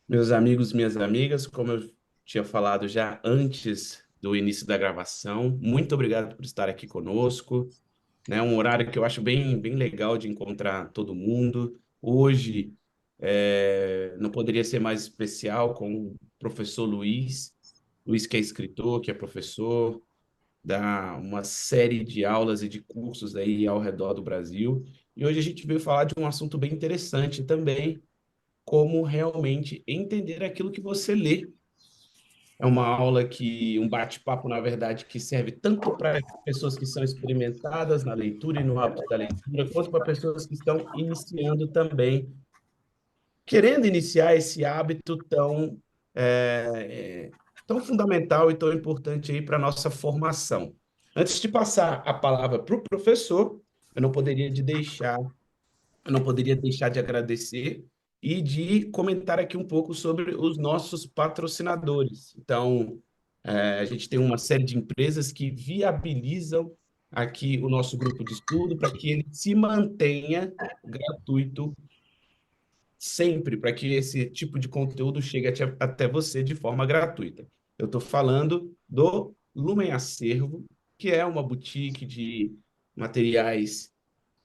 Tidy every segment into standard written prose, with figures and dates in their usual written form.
Meus amigos, minhas amigas, como eu tinha falado já antes do início da gravação, muito obrigado por estar aqui conosco, né? Um horário que eu acho bem legal de encontrar todo mundo. Hoje não poderia ser mais especial com o professor Luiz que é escritor, que é professor, dá uma série de aulas e de cursos aí ao redor do Brasil. E hoje a gente veio falar de um assunto bem interessante também, como realmente entender aquilo que você lê. É uma aula um bate-papo, na verdade, que serve tanto para pessoas que são experimentadas na leitura e no hábito da leitura, quanto para pessoas que estão iniciando também, querendo iniciar esse hábito tão fundamental e tão importante aí para a nossa formação. Antes de passar a palavra para o professor, eu não poderia de deixar eu não poderia deixar de agradecer e de comentar aqui um pouco sobre os nossos patrocinadores. Então, a gente tem uma série de empresas que viabilizam aqui o nosso grupo de estudo para que ele se mantenha gratuito sempre, para que esse tipo de conteúdo chegue até você de forma gratuita. Eu estou falando do Lumen Acervo, que é uma boutique de materiais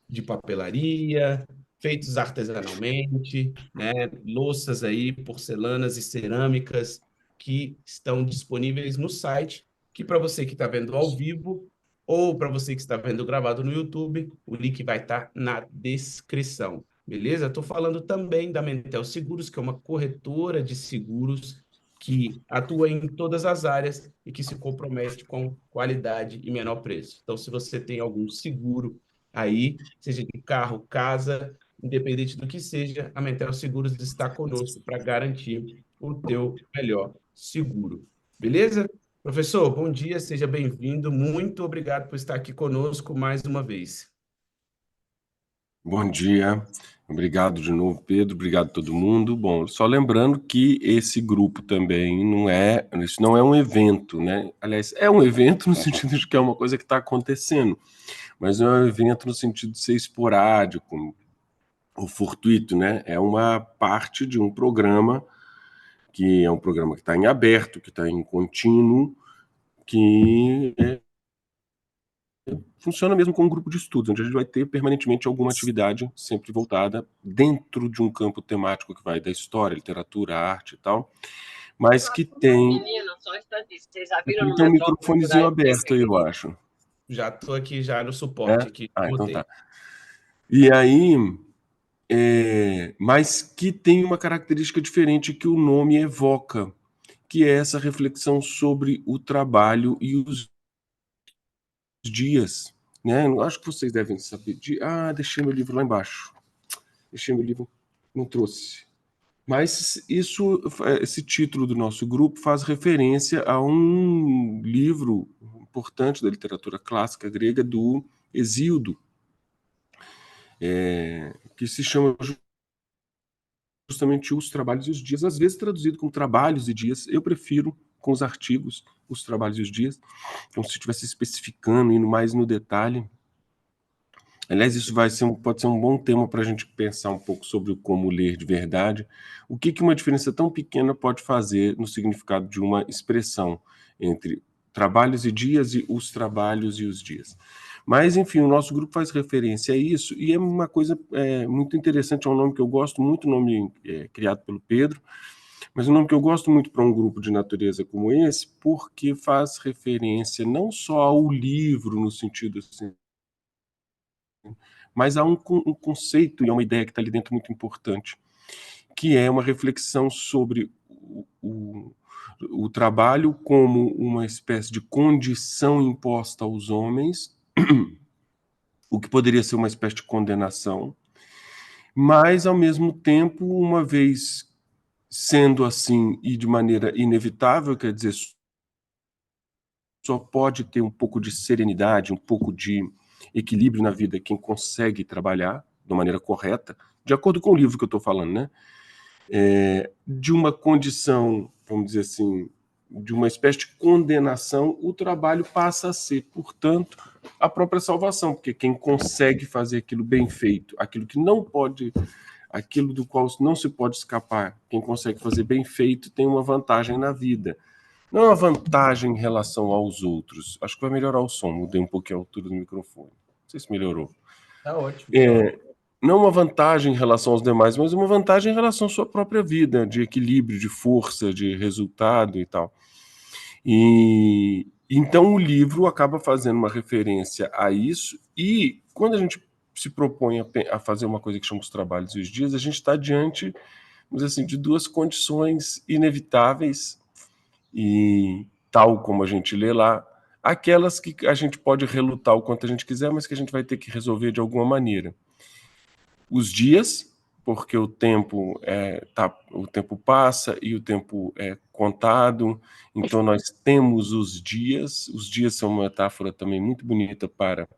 de papelaria, feitos artesanalmente, né? Louças aí, porcelanas e cerâmicas que estão disponíveis no site, que para você que está vendo ao vivo ou para você que está vendo gravado no YouTube, o link vai estar na descrição. Beleza? Estou falando também da Mentel Seguros, que é uma corretora de seguros que atua em todas as áreas e que se compromete com qualidade e menor preço. Então, se você tem algum seguro aí, seja de carro, casa, independente do que seja, a Mentel Seguros está conosco para garantir o teu melhor seguro. Beleza? Professor, bom dia, seja bem-vindo. Muito obrigado por estar aqui conosco mais uma vez. Bom dia, obrigado de novo, Pedro, obrigado a todo mundo. Bom, só lembrando que esse grupo também isso não é um evento, né? Aliás, é um evento no sentido de que é uma coisa que está acontecendo, mas não é um evento no sentido de ser esporádico ou fortuito, né? É uma parte de um programa que é um programa que está em aberto, que está em contínuo, que funciona mesmo como um grupo de estudos, onde a gente vai ter permanentemente alguma atividade sempre voltada dentro de um campo temático que vai da história, literatura, arte e tal, mas que tem. Menina, só estatística. Vocês já viram Ele no tem um metrô a microfonezinho quantidade de tempo aberto que aí, fica eu aqui? acho. Já estou aqui já no É? suporte aqui, Ah, então mutei. tá. E aí, mas que tem uma característica diferente que o nome evoca, que é essa reflexão sobre o trabalho e os dias, né? Eu acho que vocês devem saber deixei meu livro lá embaixo. Deixei meu livro, não trouxe. Mas esse título do nosso grupo faz referência a um livro importante da literatura clássica grega do Hesíodo, que se chama justamente Os Trabalhos e os Dias, às vezes traduzido como Trabalhos e Dias. Eu prefiro, com os artigos, Os Trabalhos e os Dias, como se estivesse especificando, indo mais no detalhe. Aliás, isso pode ser um bom tema para a gente pensar um pouco sobre como ler de verdade. O que uma diferença tão pequena pode fazer no significado de uma expressão entre trabalhos e dias e os trabalhos e os dias. Mas, enfim, o nosso grupo faz referência a isso e é uma coisa muito interessante, é um nome que eu gosto muito, um nome criado pelo Pedro, mas um nome que eu gosto muito para um grupo de natureza como esse, porque faz referência não só ao livro, no sentido assim, mas há um conceito e uma ideia que está ali dentro muito importante, que é uma reflexão sobre o trabalho como uma espécie de condição imposta aos homens, o que poderia ser uma espécie de condenação, mas, ao mesmo tempo, uma vez sendo assim e de maneira inevitável, quer dizer, só pode ter um pouco de serenidade, um pouco de equilíbrio na vida quem consegue trabalhar de uma maneira correta, de acordo com o livro que eu estou falando, né? De uma condição, vamos dizer assim, de uma espécie de condenação, o trabalho passa a ser, portanto, a própria salvação, porque quem consegue fazer aquilo bem feito, aquilo que não pode aquilo do qual não se pode escapar. Quem consegue fazer bem feito tem uma vantagem na vida. Não é uma vantagem em relação aos outros. Acho que vai melhorar o som. Mudei um pouquinho a altura do microfone. Não sei se melhorou. Tá ótimo. Não uma vantagem em relação aos demais, mas uma vantagem em relação à sua própria vida, de equilíbrio, de força, de resultado e tal. E então o livro acaba fazendo uma referência a isso, e quando a gente se propõe a fazer uma coisa que chama os trabalhos e os dias, a gente está diante, vamos dizer assim, de duas condições inevitáveis, e tal como a gente lê lá, aquelas que a gente pode relutar o quanto a gente quiser, mas que a gente vai ter que resolver de alguma maneira. Os dias, porque o tempo passa e o tempo é contado, então nós temos os dias são uma metáfora também muito bonita para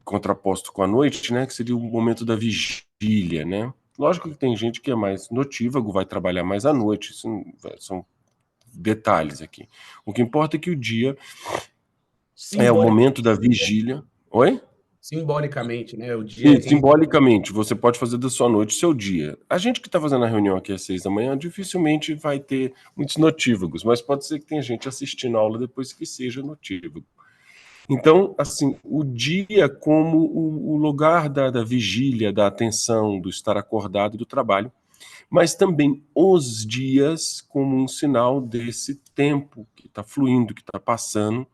contraposto com a noite, né, que seria o momento da vigília, né? Lógico que tem gente que é mais notívago, vai trabalhar mais à noite, são detalhes aqui. O que importa é que o dia é o momento da vigília. Oi? Simbolicamente, né? O dia E, simbolicamente, você pode fazer da sua noite o seu dia. A gente que está fazendo a reunião aqui às 6 da manhã dificilmente vai ter muitos notívagos, mas pode ser que tenha gente assistindo a aula depois que seja notívago. Então, assim, o dia como o lugar da vigília, da atenção, do estar acordado, do trabalho, mas também os dias como um sinal desse tempo que está fluindo, que está passando.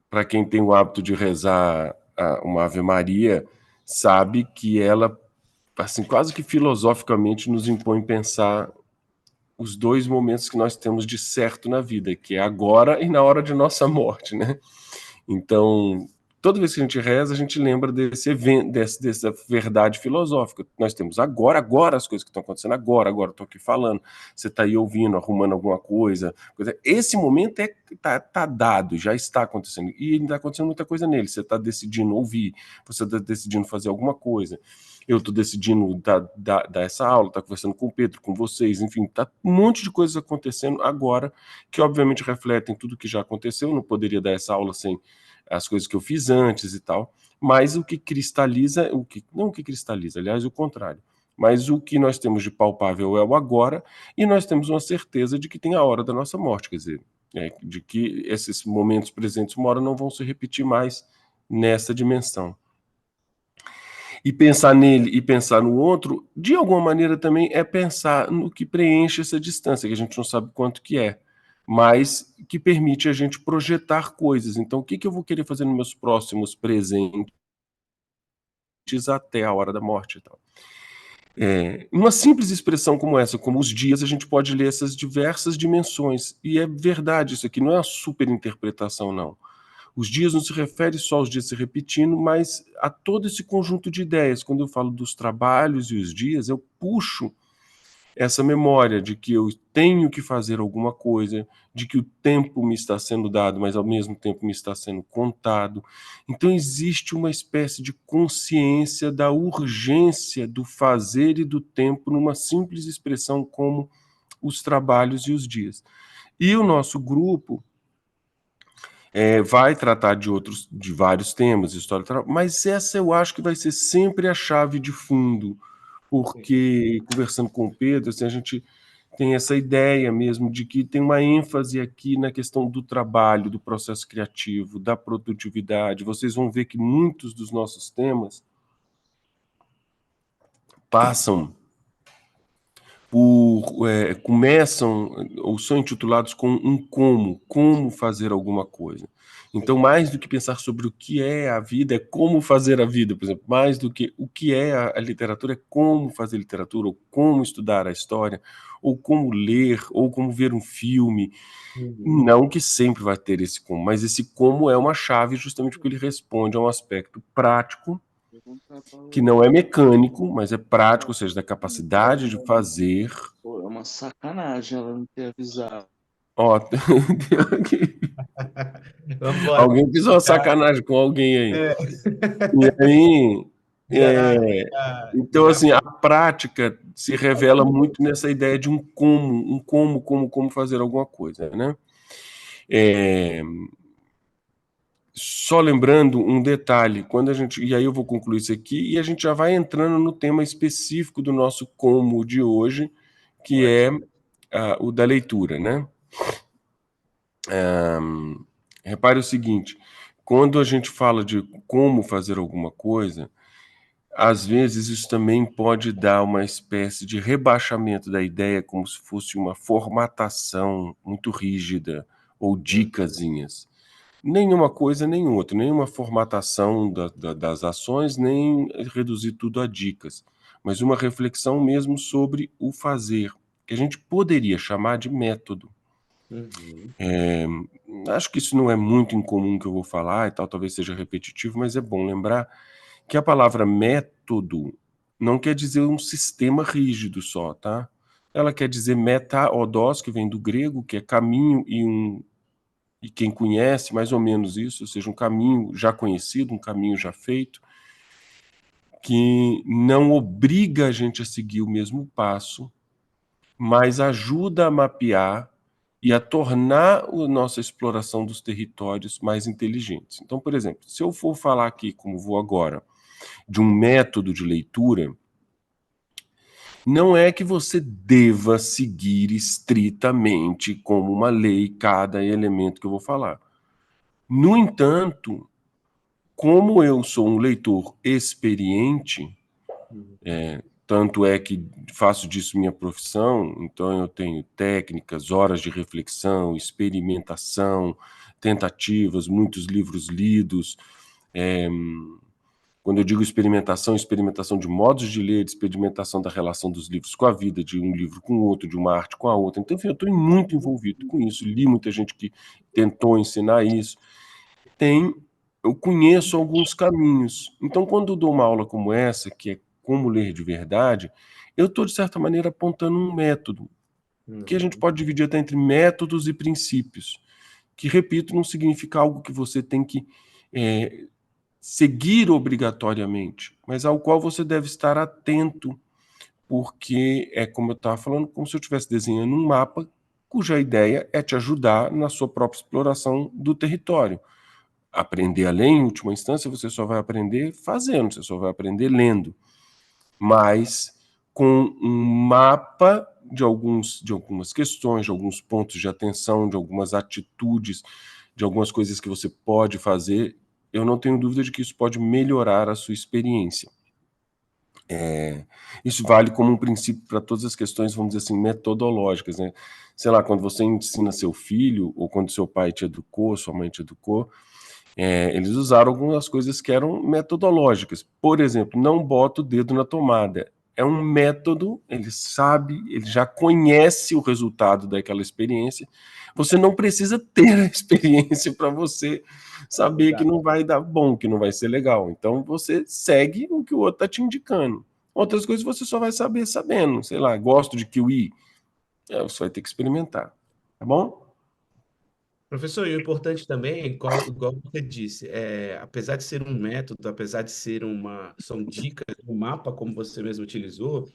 Para quem tem o hábito de rezar uma Ave Maria, sabe que ela, assim, quase que filosoficamente nos impõe pensar os dois momentos que nós temos de certo na vida, que é agora e na hora de nossa morte, né? Então, toda vez que a gente reza, a gente lembra desse evento, dessa verdade filosófica. Nós temos agora as coisas que estão acontecendo agora estou aqui falando, você está aí ouvindo, arrumando alguma coisa. Esse momento tá dado, já está acontecendo. E ainda está acontecendo muita coisa nele. Você está decidindo ouvir, você está decidindo fazer alguma coisa. Eu estou decidindo dar essa aula, estar conversando com o Pedro, com vocês, enfim, está um monte de coisas acontecendo agora, que obviamente refletem tudo que já aconteceu. Eu não poderia dar essa aula sem as coisas que eu fiz antes e tal, mas o que cristaliza, não o que cristaliza, aliás, o contrário, mas o que nós temos de palpável é o agora, e nós temos uma certeza de que tem a hora da nossa morte, quer dizer, de que esses momentos presentes uma hora não vão se repetir mais nessa dimensão. E pensar nele e pensar no outro, de alguma maneira também é pensar no que preenche essa distância, que a gente não sabe quanto que é, mas que permite a gente projetar coisas. Então, o que eu vou querer fazer nos meus próximos presentes até a hora da morte e tal. Uma simples expressão como essa, como os dias, a gente pode ler essas diversas dimensões. E é verdade isso aqui, não é uma superinterpretação, não. Os dias não se refere só aos dias se repetindo, mas a todo esse conjunto de ideias. Quando eu falo dos trabalhos e os dias, eu puxo essa memória de que eu tenho que fazer alguma coisa, de que o tempo me está sendo dado, mas ao mesmo tempo me está sendo contado. Então existe uma espécie de consciência da urgência do fazer e do tempo numa simples expressão como os trabalhos e os dias. E o nosso grupo vai tratar de vários temas, história, mas essa eu acho que vai ser sempre a chave de fundo, porque conversando com o Pedro, assim, a gente tem essa ideia mesmo de que tem uma ênfase aqui na questão do trabalho, do processo criativo, da produtividade. Vocês vão ver que muitos dos nossos temas passam começam ou são intitulados com um como fazer alguma coisa. Então, mais do que pensar sobre o que é a vida, é como fazer a vida, por exemplo. Mais do que o que é a literatura, é como fazer literatura, ou como estudar a história, ou como ler, ou como ver um filme. Não que sempre vai ter esse como, mas esse como é uma chave justamente porque ele responde a um aspecto prático, que não é mecânico, mas é prático, ou seja, da capacidade de fazer. Pô, é uma sacanagem ela não ter avisado. Ó, alguém fez uma sacanagem com alguém aí. E aí, então, assim, a prática se revela muito nessa ideia de um como fazer alguma coisa, né? Só lembrando um detalhe, quando a gente, e aí eu vou concluir isso aqui, e a gente já vai entrando no tema específico do nosso como de hoje, que é o da leitura, né? Repare o seguinte, quando a gente fala de como fazer alguma coisa, às vezes isso também pode dar uma espécie de rebaixamento da ideia, como se fosse uma formatação muito rígida, ou dicasinhas. Nenhuma coisa nem outra, nenhuma formatação das ações, nem reduzir tudo a dicas, mas uma reflexão mesmo sobre o fazer, que a gente poderia chamar de método. Acho que isso não é muito incomum que eu vou falar e tal, talvez seja repetitivo, mas é bom lembrar que a palavra método não quer dizer um sistema rígido só, tá? Ela quer dizer meta-odós, que vem do grego, que é caminho e quem conhece mais ou menos isso, ou seja, um caminho já conhecido, um caminho já feito, que não obriga a gente a seguir o mesmo passo, mas ajuda a mapear e a tornar a nossa exploração dos territórios mais inteligentes. Então, por exemplo, se eu for falar aqui, como vou agora, de um método de leitura, não é que você deva seguir estritamente como uma lei cada elemento que eu vou falar. No entanto, como eu sou um leitor experiente, tanto é que faço disso minha profissão, então eu tenho técnicas, horas de reflexão, experimentação, tentativas, muitos livros lidos. Quando eu digo experimentação, experimentação de modos de ler, experimentação da relação dos livros com a vida, de um livro com o outro, de uma arte com a outra. Então, enfim, eu estou muito envolvido com isso, li muita gente que tentou ensinar isso. Eu conheço alguns caminhos. Então, quando eu dou uma aula como essa, que é como ler de verdade, eu estou, de certa maneira, apontando um método, que a gente pode dividir até entre métodos e princípios, que, repito, não significa algo que você tem que seguir obrigatoriamente, mas ao qual você deve estar atento, porque é como eu estava falando, como se eu estivesse desenhando um mapa cuja ideia é te ajudar na sua própria exploração do território. Aprender a ler, em última instância, você só vai aprender fazendo, você só vai aprender lendo. Mas com um mapa de algumas questões, de alguns pontos de atenção, de algumas atitudes, de algumas coisas que você pode fazer, eu não tenho dúvida de que isso pode melhorar a sua experiência. Isso vale como um princípio para todas as questões, vamos dizer assim, metodológicas, né? Sei lá, quando você ensina seu filho, ou quando seu pai te educou, sua mãe te educou, eles usaram algumas coisas que eram metodológicas. Por exemplo, não bota o dedo na tomada. É um método, ele sabe, ele já conhece o resultado daquela experiência. Você não precisa ter a experiência para você saber que não vai dar bom, que não vai ser legal. Então, você segue o que o outro está te indicando. Outras coisas você só vai saber sabendo. Sei lá, gosto de kiwi. Você vai ter que experimentar. Tá bom? Professor, e o importante também, igual você disse, apesar de ser um método, apesar de ser são dicas, um mapa, como você mesmo utilizou,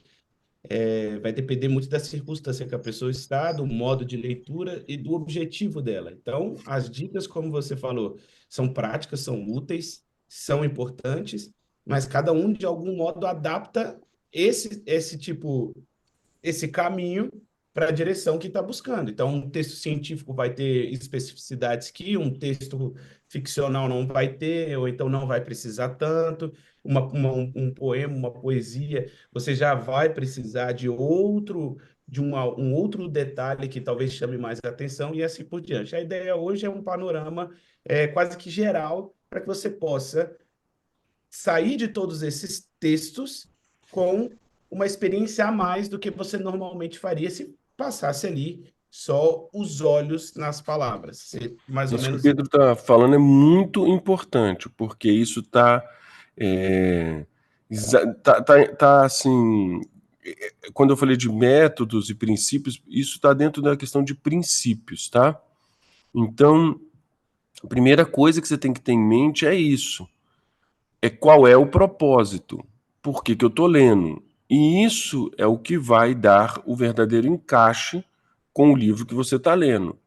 vai depender muito da circunstância que a pessoa está, do modo de leitura e do objetivo dela. Então, as dicas, como você falou, são práticas, são úteis, são importantes, mas cada um, de algum modo, adapta esse caminho para a direção que está buscando. Então, um texto científico vai ter especificidades que um texto ficcional não vai ter, ou então não vai precisar tanto. Um poema, uma poesia, você já vai precisar um outro detalhe que talvez chame mais a atenção e assim por diante. A ideia hoje é um panorama quase que geral para que você possa sair de todos esses textos com uma experiência a mais do que você normalmente faria se passasse ali só os olhos nas palavras. Mais ou Isso que o menos Pedro está falando é muito importante, porque isso está assim. Quando eu falei de métodos e princípios, isso está dentro da questão de princípios, tá? Então, a primeira coisa que você tem que ter em mente é isso. É qual é o propósito. Por que eu estou lendo? E isso é o que vai dar o verdadeiro encaixe com o livro que você está lendo.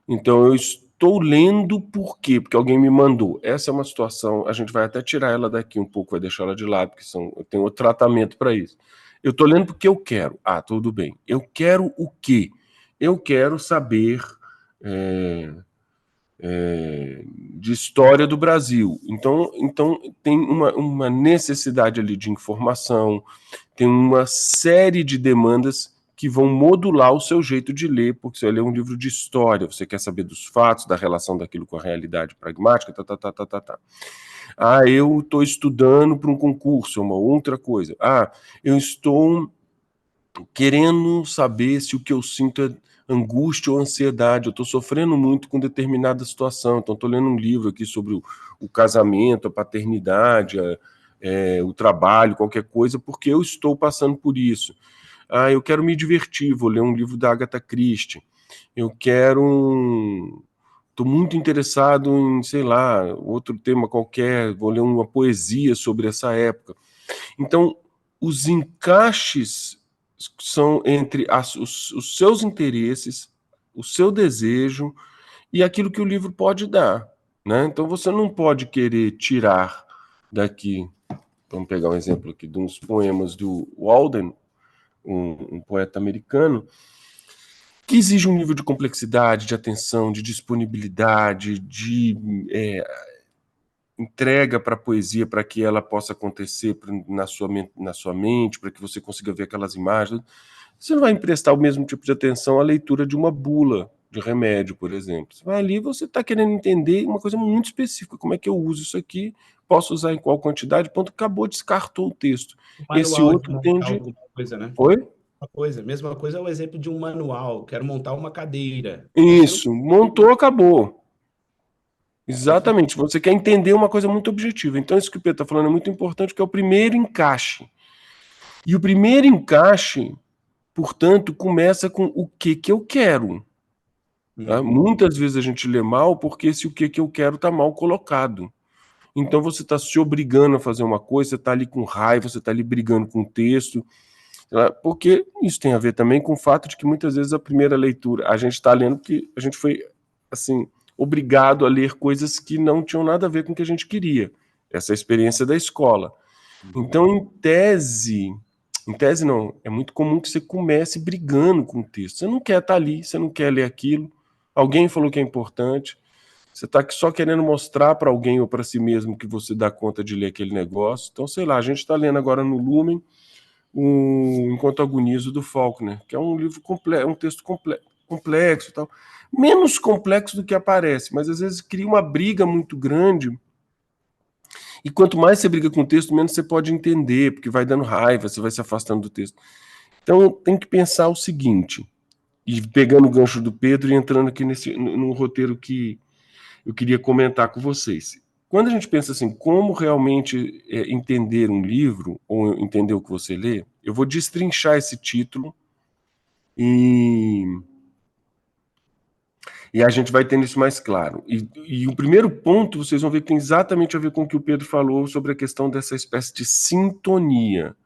Então, estou lendo por quê? Porque alguém me mandou. Essa é uma situação, a gente vai até tirar ela daqui um pouco, vai deixar ela de lado, porque eu tenho outro tratamento para isso. Eu estou lendo porque eu quero. Ah, tudo bem. Eu quero o quê? Eu quero saber de história do Brasil. Então tem uma necessidade ali de informação, tem uma série de demandas que vão modular o seu jeito de ler, porque você vai ler um livro de história, você quer saber dos fatos, da relação daquilo com a realidade pragmática, tá. Ah, eu estou estudando para um concurso, é uma outra coisa. Ah, eu estou querendo saber se o que eu sinto é angústia ou ansiedade, eu estou sofrendo muito com determinada situação, então estou lendo um livro aqui sobre o casamento, a paternidade, o trabalho, qualquer coisa, porque eu estou passando por isso. Ah, eu quero me divertir, vou ler um livro da Agatha Christie. Eu quero... Estou muito interessado em, sei lá, outro tema qualquer, vou ler uma poesia sobre essa época. Então, os encaixes são entre os seus interesses, o seu desejo e aquilo que o livro pode dar, né? Então, você não pode querer tirar daqui, vamos pegar um exemplo aqui de uns poemas do Walden, um poeta americano, que exige um nível de complexidade, de atenção, de disponibilidade, de entrega para a poesia para que ela possa acontecer na sua mente, para que você consiga ver aquelas imagens. Você não vai emprestar o mesmo tipo de atenção à leitura de uma bula de remédio, por exemplo. Você vai ali, você está querendo entender uma coisa muito específica. Como é que eu uso isso aqui? Posso usar em qual quantidade? Ponto, acabou, descartou o texto. Esse Manual de outro montar tende... alguma coisa, né? Oi? Mesma coisa é o exemplo de um manual. Quero montar uma cadeira. Você não... Isso, montou, acabou. Exatamente, você quer entender uma coisa muito objetiva. Então, isso que o Pedro está falando é muito importante, que é o primeiro encaixe. E o primeiro encaixe, portanto, começa com o que eu quero. Tá? Muitas vezes a gente lê mal porque esse o que eu quero está mal colocado. Então, você está se obrigando a fazer uma coisa, você está ali com raiva, você está ali brigando com o texto, porque isso tem a ver também com o fato de que muitas vezes a primeira leitura, a gente está lendo porque a gente foi, assim, obrigado a ler coisas que não tinham nada a ver com o que a gente queria. Essa é a experiência da escola. Então, em tese não, é muito comum que você comece brigando com o texto. Você não quer estar ali, você não quer ler aquilo, alguém falou que é importante, você está só querendo mostrar para alguém ou para si mesmo que você dá conta de ler aquele negócio. Então, sei lá, a gente está lendo agora no Lumen o Enquanto Agonizo, do Faulkner, que é um livro um texto complexo e tal. Menos complexo do que aparece, mas às vezes cria uma briga muito grande. E quanto mais você briga com o texto, menos você pode entender, porque vai dando raiva, você vai se afastando do texto. Então tem que pensar o seguinte, e pegando o gancho do Pedro e entrando aqui no roteiro que eu queria comentar com vocês. Quando a gente pensa assim, como realmente entender um livro, ou entender o que você lê, eu vou destrinchar esse título e a gente vai tendo isso mais claro. E o primeiro ponto, vocês vão ver que tem exatamente a ver com o que o Pedro falou sobre a questão dessa espécie de sintonia.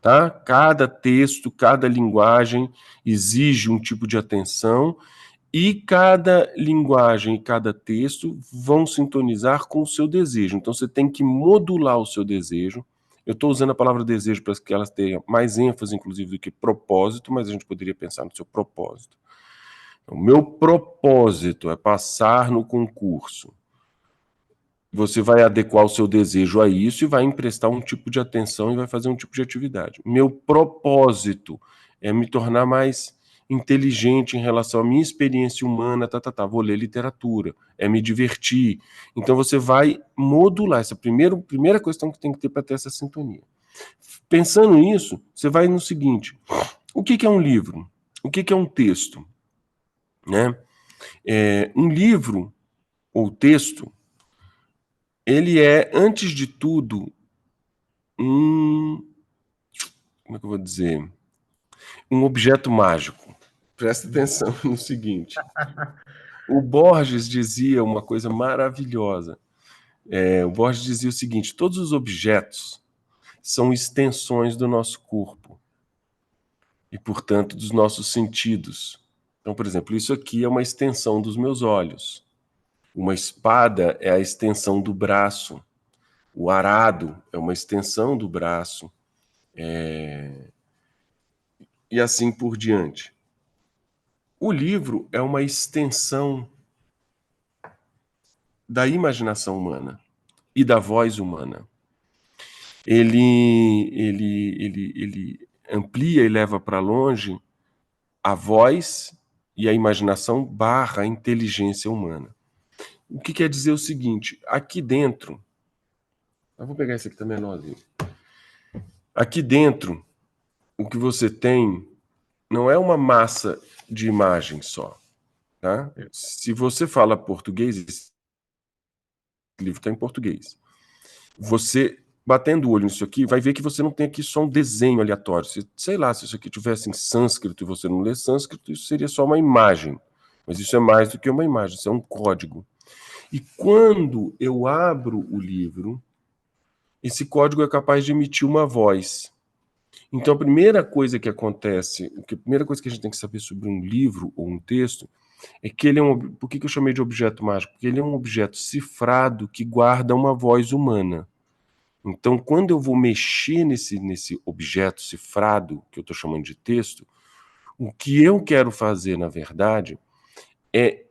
Tá? Cada texto, cada linguagem exige um tipo de atenção e cada linguagem e cada texto vão sintonizar com o seu desejo. Então você tem que modular o seu desejo. Eu estou usando a palavra desejo para que ela tenha mais ênfase, inclusive, do que propósito, mas a gente poderia pensar no seu propósito. O meu propósito é passar no concurso. Você vai adequar o seu desejo a isso e vai emprestar um tipo de atenção e vai fazer um tipo de atividade. Meu propósito é me tornar mais inteligente em relação à minha experiência humana, vou ler literatura, é me divertir. Então você vai modular essa primeira questão que tem que ter para ter essa sintonia. Pensando nisso, você vai no seguinte: o que é um livro? O que é um texto? Né? Um livro ou texto, ele é, antes de tudo, como é que eu vou dizer? Um objeto mágico. Presta atenção no seguinte. O Borges dizia uma coisa maravilhosa. O Borges dizia o seguinte: todos os objetos são extensões do nosso corpo e, portanto, dos nossos sentidos. Então, por exemplo, isso aqui é uma extensão dos meus olhos. Uma espada é a extensão do braço. O arado é uma extensão do braço. E assim por diante. O livro é uma extensão da imaginação humana e da voz humana. Ele amplia e leva para longe a voz e a imaginação barra a inteligência humana. O que quer dizer o seguinte, aqui dentro, eu vou pegar esse aqui também menorzinho. Aqui dentro, o que você tem não é uma massa de imagens só, tá? Se você fala português, esse livro está em português. Você, batendo o olho nisso aqui, vai ver que você não tem aqui só um desenho aleatório. Sei lá, se isso aqui tivesse em sânscrito e você não lê sânscrito, isso seria só uma imagem. Mas isso é mais do que uma imagem, isso é um código. E quando eu abro o livro, esse código é capaz de emitir uma voz. Então, a primeira coisa que acontece, a primeira coisa que a gente tem que saber sobre um livro ou um texto, é que ele é um... Por que eu chamei de objeto mágico? Porque ele é um objeto cifrado que guarda uma voz humana. Então, quando eu vou mexer nesse objeto cifrado, que eu estou chamando de texto, o que eu quero fazer, na verdade, é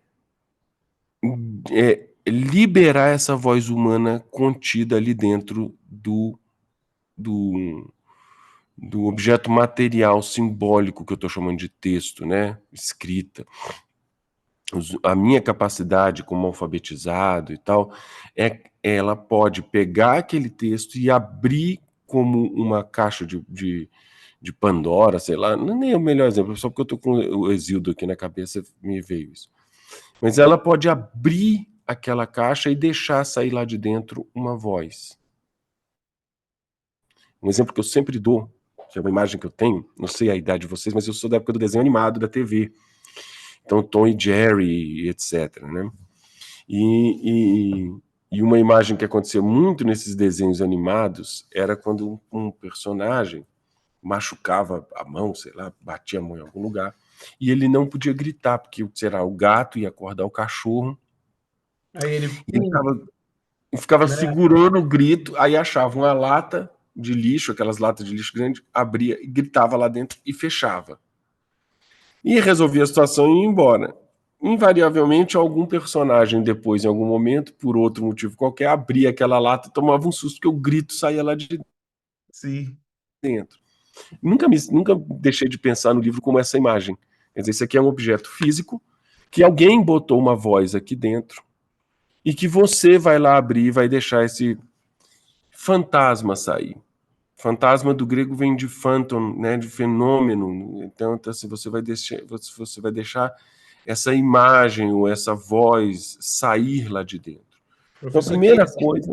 liberar essa voz humana contida ali dentro do objeto material simbólico que eu estou chamando de texto, né? Escrita. A minha capacidade como alfabetizado e tal, ela pode pegar aquele texto e abrir como uma caixa de Pandora, sei lá, não é nem o melhor exemplo, só porque eu estou com o Exildo aqui na cabeça, me veio isso. Mas ela pode abrir aquela caixa e deixar sair lá de dentro uma voz. Um exemplo que eu sempre dou, que é uma imagem que eu tenho, não sei a idade de vocês, mas eu sou da época do desenho animado da TV. Então, Tom e Jerry, etc. Né? E uma imagem que acontecia muito nesses desenhos animados era quando um personagem machucava a mão, sei lá, batia a mão em algum lugar, e ele não podia gritar, porque, sei lá, o gato ia acordar o cachorro, Aí ele ficava né? segurando o grito, aí achava uma lata de lixo, aquelas latas de lixo grande, abria e gritava lá dentro e fechava. E resolvia a situação e ia embora. Invariavelmente, algum personagem depois, em algum momento, por outro motivo qualquer, abria aquela lata e tomava um susto, porque o grito saía lá de Sim. dentro. Nunca deixei de pensar no livro como essa imagem. Quer dizer, isso aqui é um objeto físico, que alguém botou uma voz aqui dentro, e que você vai lá abrir e vai deixar esse fantasma sair. Fantasma do grego vem de phantom, né, de fenômeno. Então, assim, você vai deixar essa imagem ou essa voz sair lá de dentro. Então, a Professor, primeira coisa...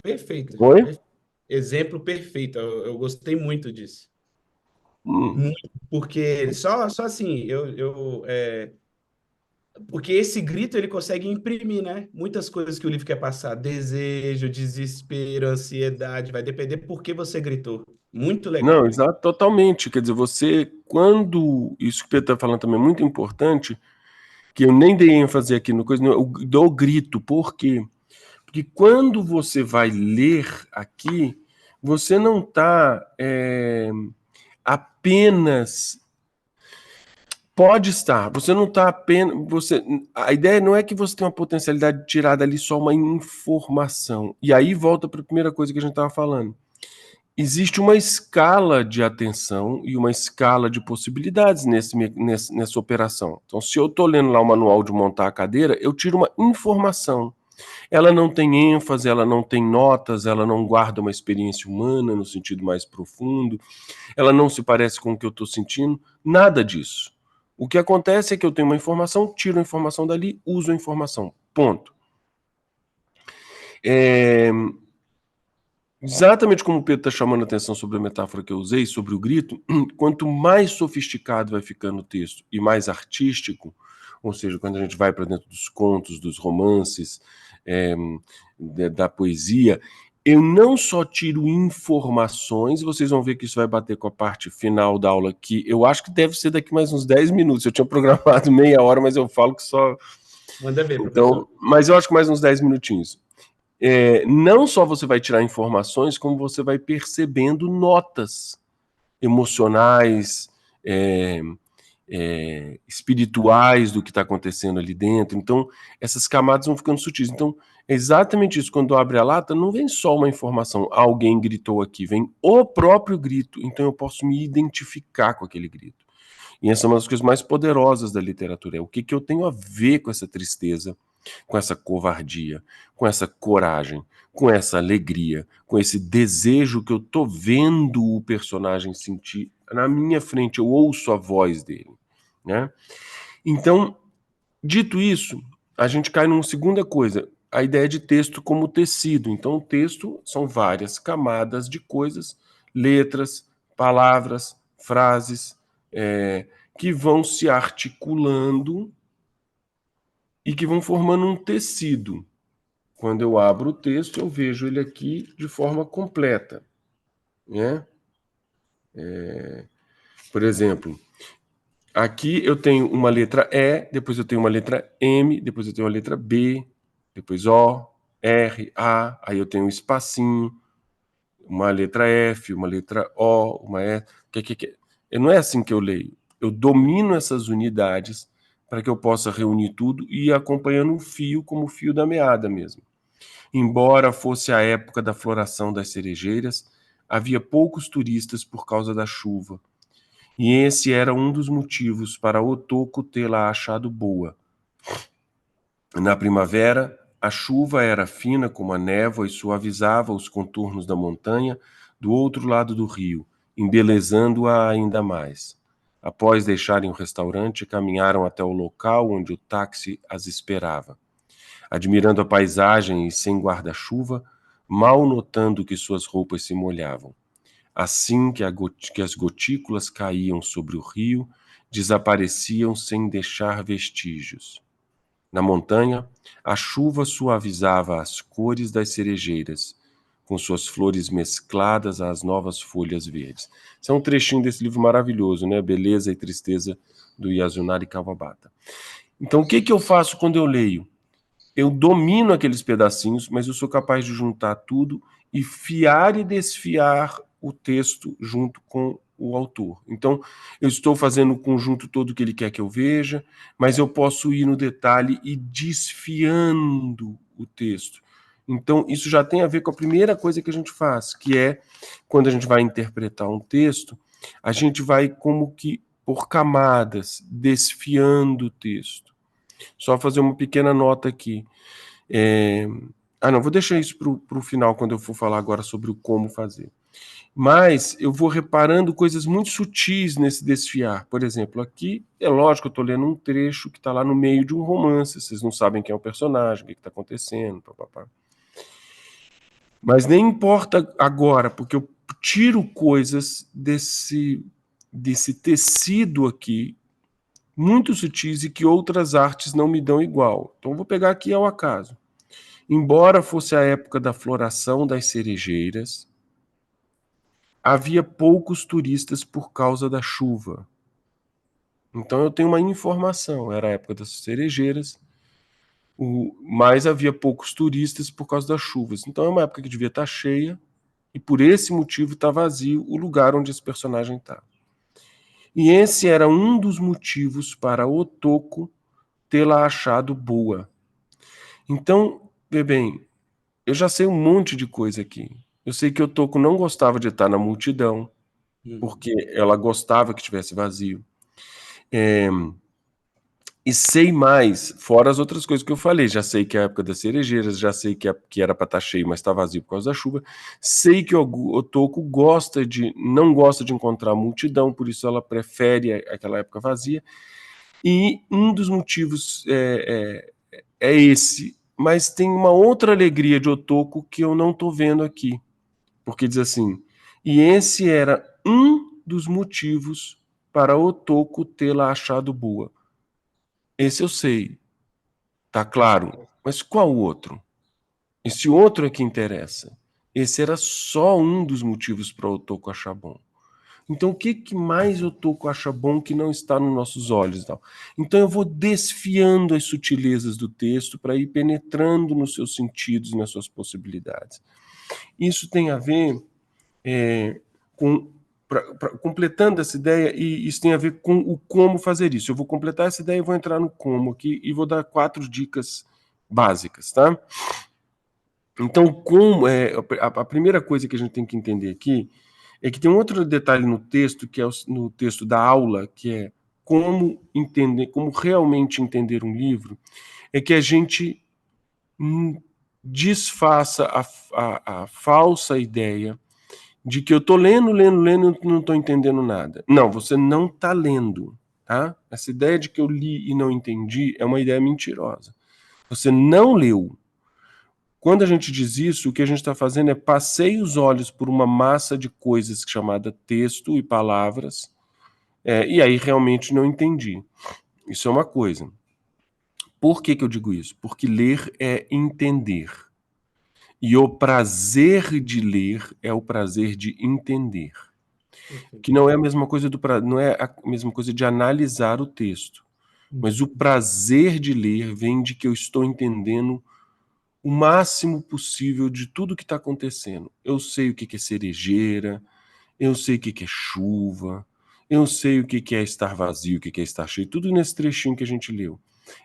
perfeito. Oi? Exemplo perfeito. Eu gostei muito disso. Hum. Porque só assim, porque esse grito ele consegue imprimir, né? Muitas coisas que o livro quer passar, desejo, desespero, ansiedade, vai depender por que você gritou. Muito legal. Não, exato, totalmente. Quer dizer, você, quando... Isso que o Pedro está falando também é muito importante, que eu nem dei ênfase aqui no coisa, do grito. Por quê? Porque quando você vai ler aqui, você não está apenas... Pode estar, você não está apenas... A ideia não é que você tem uma potencialidade de tirar dali só uma informação. E aí volta para a primeira coisa que a gente estava falando. Existe uma escala de atenção e uma escala de possibilidades nessa operação. Então, se eu estou lendo lá o manual de montar a cadeira, eu tiro uma informação. Ela não tem ênfase, ela não tem notas, ela não guarda uma experiência humana no sentido mais profundo, ela não se parece com o que eu estou sentindo, nada disso. O que acontece é que eu tenho uma informação, tiro a informação dali, uso a informação. Ponto. Exatamente como o Pedro está chamando a atenção sobre a metáfora que eu usei, sobre o grito, quanto mais sofisticado vai ficando o texto e mais artístico, ou seja, quando a gente vai para dentro dos contos, dos romances, da poesia, eu não só tiro informações, vocês vão ver que isso vai bater com a parte final da aula aqui, eu acho que deve ser daqui mais uns 10 minutos, eu tinha programado meia hora, mas eu falo que só Manda ver, professor. Então, mas eu acho que mais uns 10 minutinhos. Não só você vai tirar informações, como você vai percebendo notas emocionais, espirituais do que está acontecendo ali dentro. Então, essas camadas vão ficando sutis. Então, é exatamente isso. Quando abre a lata, não vem só uma informação, alguém gritou aqui, vem o próprio grito. Então, eu posso me identificar com aquele grito. E essa é uma das coisas mais poderosas da literatura. É o que eu tenho a ver com essa tristeza, com essa covardia, com essa coragem, com essa alegria, com esse desejo que eu tô vendo o personagem sentir na minha frente, eu ouço a voz dele, né? Então, dito isso, a gente cai numa segunda coisa, a ideia de texto como tecido. Então, o texto são várias camadas de coisas, letras, palavras, frases, que vão se articulando e que vão formando um tecido. Quando eu abro o texto, eu vejo ele aqui de forma completa, né? Por exemplo, aqui eu tenho uma letra E, depois eu tenho uma letra M, depois eu tenho uma letra B, depois O, R, A, aí eu tenho um espacinho, uma letra F, uma letra O, uma E. Não é assim que eu leio. Eu domino essas unidades para que eu possa reunir tudo e ir acompanhando o fio como o fio da meada mesmo. Embora fosse a época da floração das cerejeiras, havia poucos turistas por causa da chuva. E esse era um dos motivos para Otoko tê-la achado boa. Na primavera, a chuva era fina como a névoa e suavizava os contornos da montanha do outro lado do rio, embelezando-a ainda mais. Após deixarem o restaurante, caminharam até o local onde o táxi as esperava. Admirando a paisagem e sem guarda-chuva, mal notando que suas roupas se molhavam. Assim que as gotículas caíam sobre o rio, desapareciam sem deixar vestígios. Na montanha, a chuva suavizava as cores das cerejeiras, com suas flores mescladas às novas folhas verdes. Isso é um trechinho desse livro maravilhoso, né? Beleza e Tristeza, do Yasunari Kawabata. Então, o que eu faço quando eu leio? Eu domino aqueles pedacinhos, mas eu sou capaz de juntar tudo e fiar e desfiar o texto junto com o autor. Então, eu estou fazendo o conjunto todo que ele quer que eu veja, mas eu posso ir no detalhe e desfiando o texto. Então, isso já tem a ver com a primeira coisa que a gente faz, que é, quando a gente vai interpretar um texto, a gente vai como que por camadas, desfiando o texto. Só fazer uma pequena nota aqui. Não, vou deixar isso para o final, quando eu for falar agora sobre o como fazer. Mas eu vou reparando coisas muito sutis nesse desfiar. Por exemplo, aqui, é lógico, eu estou lendo um trecho que está lá no meio de um romance, vocês não sabem quem é o personagem, o que está acontecendo, papapá. Mas nem importa agora, porque eu tiro coisas desse tecido aqui, muito sutis e que outras artes não me dão igual. Então, vou pegar aqui ao acaso. Embora fosse a época da floração das cerejeiras, havia poucos turistas por causa da chuva. Então, eu tenho uma informação. Era a época das cerejeiras, mas havia poucos turistas por causa das chuvas. Então, é uma época que devia estar cheia e, por esse motivo, está vazio o lugar onde esse personagem está. E esse era um dos motivos para Otoko tê-la achado boa. Então, vê bem, eu já sei um monte de coisa aqui. Eu sei que Otoko não gostava de estar na multidão, porque ela gostava que tivesse vazio. E sei mais, fora as outras coisas que eu falei. Já sei que é a época das cerejeiras, já sei que era para estar cheio, mas está vazio por causa da chuva. Sei que o Otoko não gosta de encontrar multidão, por isso ela prefere aquela época vazia. E um dos motivos é esse. Mas tem uma outra alegria de Otoko que eu não estou vendo aqui. Porque diz assim, e esse era um dos motivos para Otoko tê-la achado boa. Esse eu sei, tá claro. Mas qual outro? Esse outro é que interessa. Esse era só um dos motivos para Otoko achar bom. Então, o que mais eu acha bom que não está nos nossos olhos? Tal? Então, eu vou desfiando as sutilezas do texto para ir penetrando nos seus sentidos, nas suas possibilidades. Isso tem a ver com... completando essa ideia, e isso tem a ver com o como fazer isso. Eu vou completar essa ideia e vou entrar no como aqui, e vou dar 4 dicas básicas, tá? Então, como a primeira coisa que a gente tem que entender aqui é que tem um outro detalhe no texto, que é no texto da aula, que é como entender, como realmente entender um livro, é que a gente desfaça a falsa ideia de que eu estou lendo e não estou entendendo nada. Não, você não está lendo, tá? Essa ideia de que eu li e não entendi é uma ideia mentirosa. Você não leu. Quando a gente diz isso, o que a gente está fazendo é passeia os olhos por uma massa de coisas chamada texto e palavras, e aí realmente não entendi. Isso é uma coisa. Por que eu digo isso? Porque ler é entender. E o prazer de ler é o prazer de entender. Que não é a mesma coisa não é a mesma coisa de analisar o texto. Mas o prazer de ler vem de que eu estou entendendo o máximo possível de tudo que está acontecendo. Eu sei o que é cerejeira, eu sei o que é chuva, eu sei o que é estar vazio, o que é estar cheio, tudo nesse trechinho que a gente leu.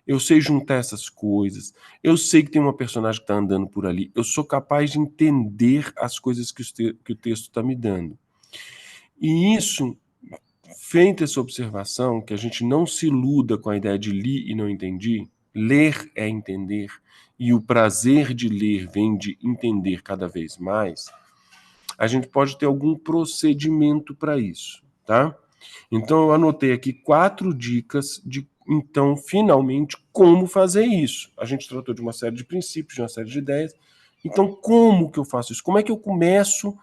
Eu sei juntar essas coisas, eu sei que tem uma personagem que está andando por ali, eu sou capaz de entender as coisas que o texto está me dando. E isso, feita essa observação, que a gente não se iluda com a ideia de li e não entendi, ler é entender, e o prazer de ler vem de entender cada vez mais, a gente pode ter algum procedimento para isso, tá? Então, eu anotei aqui 4 dicas de, então, finalmente, como fazer isso. A gente tratou de uma série de princípios, de uma série de ideias. Então, como que eu faço isso? Como é que eu começo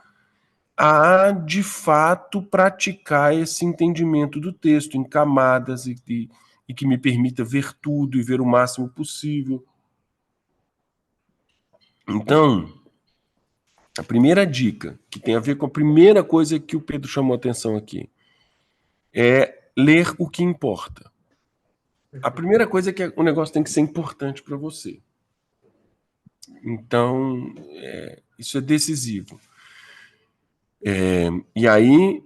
a, de fato, praticar esse entendimento do texto em camadas e que me permita ver tudo e ver o máximo possível? Então, a primeira dica, que tem a ver com a primeira coisa que o Pedro chamou a atenção aqui, é ler o que importa. A primeira coisa é que o negócio tem que ser importante para você. Então, isso é decisivo. E aí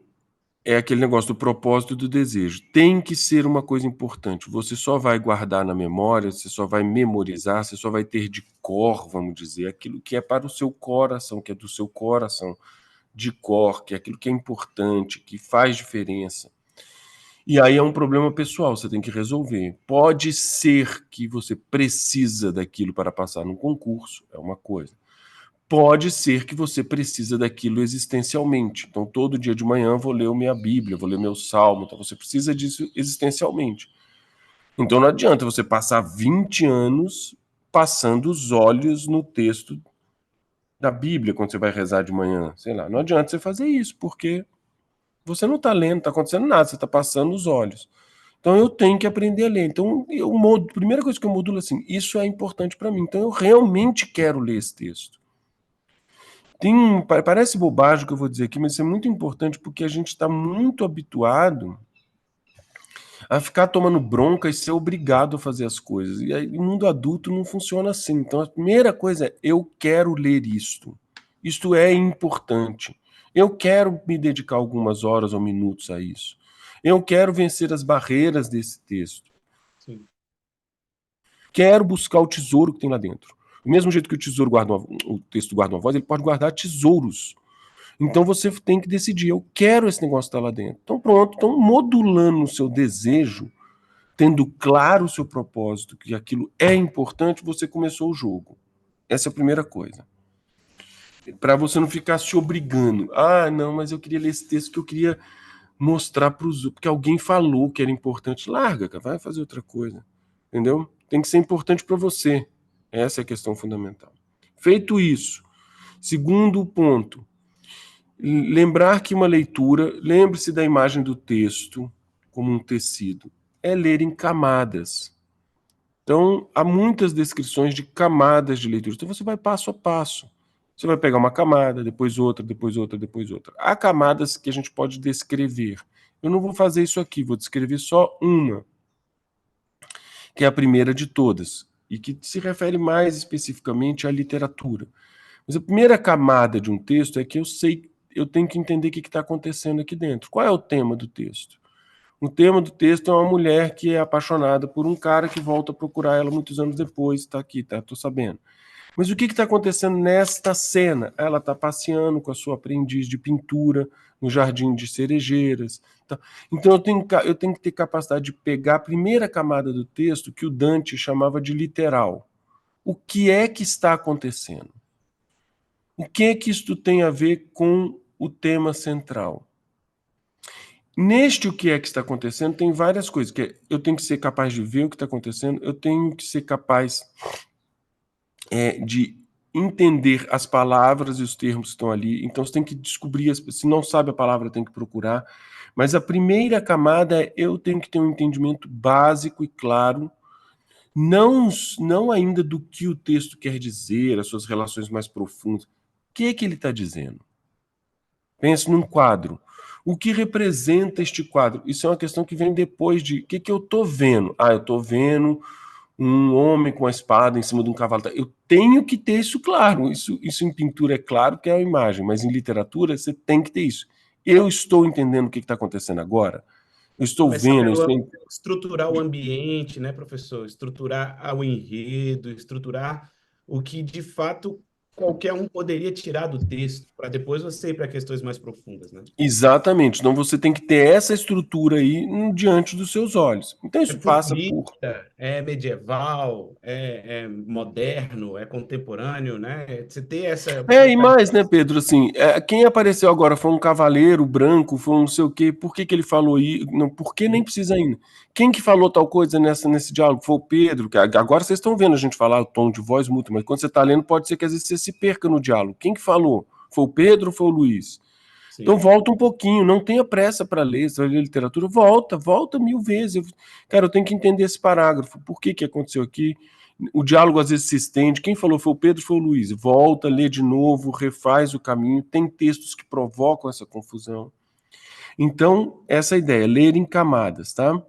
é aquele negócio do propósito e do desejo. Tem que ser uma coisa importante. Você só vai guardar na memória, você só vai memorizar, você só vai ter de cor, vamos dizer, aquilo que é para o seu coração, que é do seu coração, de cor, que é aquilo que é importante, que faz diferença. E aí é um problema pessoal, você tem que resolver. Pode ser que você precisa daquilo para passar num concurso, é uma coisa. Pode ser que você precisa daquilo existencialmente. Então, todo dia de manhã vou ler a minha Bíblia, vou ler meu Salmo. Então, você precisa disso existencialmente. Então, não adianta você passar 20 anos passando os olhos no texto da Bíblia quando você vai rezar de manhã. Sei lá, não adianta você fazer isso, porque você não está lendo, não está acontecendo nada, você está passando os olhos. Então eu tenho que aprender a ler. Então, a primeira coisa que eu modulo assim, isso é importante para mim. Então eu realmente quero ler esse texto. Parece bobagem o que eu vou dizer aqui, mas isso é muito importante porque a gente está muito habituado a ficar tomando bronca e ser obrigado a fazer as coisas. E aí, o mundo adulto não funciona assim. Então a primeira coisa é, eu quero ler isto. Isto é importante. Eu quero me dedicar algumas horas ou minutos a isso. Eu quero vencer as barreiras desse texto. Sim. Quero buscar o tesouro que tem lá dentro. Do mesmo jeito que o texto guarda uma voz, ele pode guardar tesouros. Então você tem que decidir, eu quero esse negócio estar lá dentro. Então pronto, então modulando o seu desejo, tendo claro o seu propósito, que aquilo é importante, você começou o jogo. Essa é a primeira coisa. Para você não ficar se obrigando. Ah, não, mas eu queria ler esse texto que eu queria mostrar para os outros, porque alguém falou que era importante. Larga, cara, vai fazer outra coisa. Entendeu? Tem que ser importante para você. Essa é a questão fundamental. Feito isso, segundo ponto, lembrar que uma leitura, lembre-se da imagem do texto como um tecido, é ler em camadas. Então, há muitas descrições de camadas de leitura. Então, você vai passo a passo. Você vai pegar uma camada, depois outra, depois outra, depois outra. Há camadas que a gente pode descrever. Eu não vou fazer isso aqui, vou descrever só uma, que é a primeira de todas, e que se refere mais especificamente à literatura. Mas a primeira camada de um texto é que eu tenho que entender o que está acontecendo aqui dentro. Qual é o tema do texto? O tema do texto é uma mulher que é apaixonada por um cara que volta a procurar ela muitos anos depois, está aqui, tá? Estou sabendo. Mas o que está acontecendo nesta cena? Ela está passeando com a sua aprendiz de pintura no jardim de cerejeiras. Tá? Então eu tenho que ter capacidade de pegar a primeira camada do texto que o Dante chamava de literal. O que é que está acontecendo? O que é que isto tem a ver com o tema central? Neste o que é que está acontecendo, tem várias coisas. Que eu tenho que ser capaz de ver o que está acontecendo, eu tenho que ser capaz de entender as palavras e os termos que estão ali. Então você tem que descobrir, se não sabe a palavra, tem que procurar. Mas a primeira camada é eu tenho que ter um entendimento básico e claro, não ainda do que o texto quer dizer, as suas relações mais profundas. O que é que ele está dizendo? Pense num quadro. O que representa este quadro? Isso é uma questão que vem depois de o que eu estou vendo. Eu estou vendo um homem com a espada em cima de um cavalo. Eu tenho que ter isso claro. Isso em pintura é claro que é a imagem, mas em literatura você tem que ter isso. Eu estou entendendo o que está acontecendo agora. Eu estou Começar vendo. pelo estruturar o ambiente, né, professor? Estruturar o enredo, estruturar o que, de fato, qualquer um poderia tirar do texto, para depois você ir para questões mais profundas, né? Exatamente. Então você tem que ter essa estrutura aí diante dos seus olhos. Então É isso passa por... futurista, é medieval, é moderno, é contemporâneo, né? Você ter essa... E mais, né, Pedro, assim, quem apareceu agora foi um cavaleiro branco, foi um não sei o quê, por que que ele falou isso? Não, por que nem precisa ainda? Quem que falou tal coisa nesse diálogo? Foi o Pedro, que agora vocês estão vendo a gente falar o tom de voz muito, mas quando você está lendo pode ser que às vezes você se perca no diálogo. Quem que falou? Foi o Pedro ou foi o Luiz? Então Sim. volta um pouquinho, não tenha pressa para ler, você vai ler literatura, volta 1000 vezes. Cara, eu tenho que entender esse parágrafo, por que que aconteceu aqui? O diálogo às vezes se estende, quem falou foi o Pedro, foi o Luiz. Volta, lê de novo, refaz o caminho, tem textos que provocam essa confusão. Então, essa ideia, ler em camadas, tá?